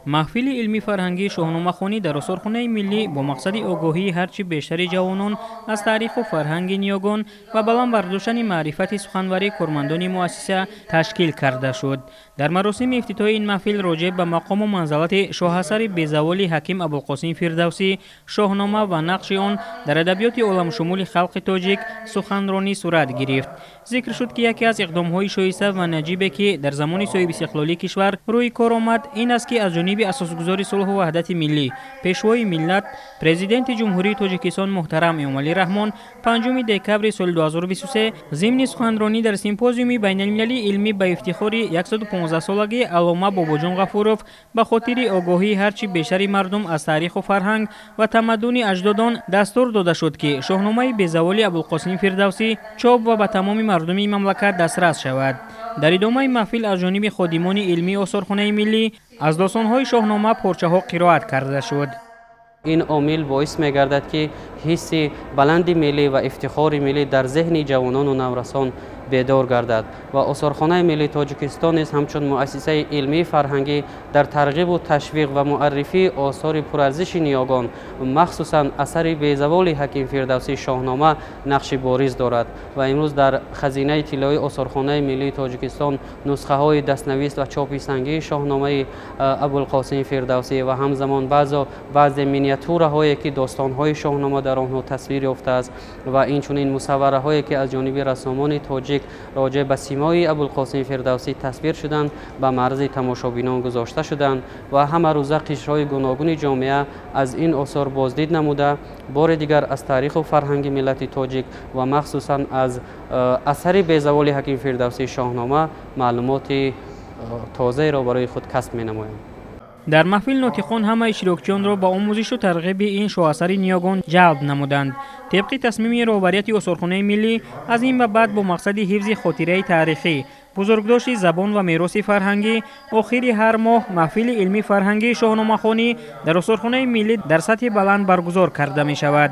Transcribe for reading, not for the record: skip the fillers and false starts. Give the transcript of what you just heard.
محفل علمی فرهنگی شاهنامه‌خوانی در استان‌خانه ملی با مقصد آگاهی هرچی بیشتر جوانان از تاریخ و فرهنگ نیاگان و بلند برداشتن معرفت سخنوری کارمندان مؤسسه تشکیل کرده شد. در مراسم افتتاح این محفل راجع به مقام و منزلت شاهاثر بی‌زوال حکیم ابوالقاسم فردوسی، شاهنامه و نقش آن در ادبیات عالم شمول خلق تاجیک سخنرانی صورت گرفت. ذکر شد که یکی از اقدام‌های شایسته و نجیبی که در زمان صاحب استقلالی کشور روی کار آمد این است که از جانب اساسگزار صلح و وحدت ملی، پیشوای ملت، پرزیدنت جمهوری تاجیکستان محترم امامعلی رحمان 5 دکبر سال 2023 ضمن سخنرانی در سمپوزیوم بین‌المللی علمی به افتخار 115 سالگی علامه باباجان غفورов به خاطر آگاهی هرچی بیشتر مردم از تاریخ و فرهنگ و تمدن اجدادان دستور داده شد که شاهنامه بی‌زوال ابوالقاسم فردوسی چاپ و به تمام مردم مملکت دسترس شود. در ادامه محفل از جانب خادمان علمی استان‌خانه ملی از داستان‌های شاهنامه پارچه‌ها قرائت کرده شد. این عامل باعث می‌گردد که حس بلند ملی و افتخار ملی در ذهن جوانان و نورسان بیدار گردد و استان‌خانه ملی تاجیکستان نیز همچون مؤسسه علمی فرهنگی در ترغیب و تشویق و معرفی آثار پرارزش نیاگان مخصوصا اثر بی‌زوال حکیم فردوسی شاهنامه نقش بارز دارد و امروز در خزینه طلایی استان‌خانه ملی تاجیکستان نسخه های دست‌نویس و چاپی سنگی شاهنامه ابوالقاسم فردوسی و همزمان بعض مینیاتوره هایی که داستان های شاهنامه در آنها تصویر یافته است و این چنین مصوره هایی که از جانب رسامان تاجیک راجع به سیمای ابوالقاسم فردوسی تصویر شدند به معرض تماشابینان گذاشته شدند و همه روزه قشرهای گوناگون جامعه از این آثار بازدید نموده بار دیگر از تاریخ و فرهنگ ملت تاجیک و مخصوصا از اثر بی‌زوال حکیم فردوسی شاهنامه معلومات تازه را برای خود کسب می‌نمایند. در محفل ناطقان همه اشتراکچیان را با آموزش و ترغیب این شاهاثر نیاگان جلب نمودند. طبق تصمیم رهبریت استان‌خانه ملی از این به بعد با مقصد حفظ خاطره تاریخی، بزرگداشت زبان و میراث فرهنگی، آخر هر ماه محفل علمی فرهنگی شاهنامه‌خوانی در استان‌خانه ملی در سطح بلند برگزار کرده می شود.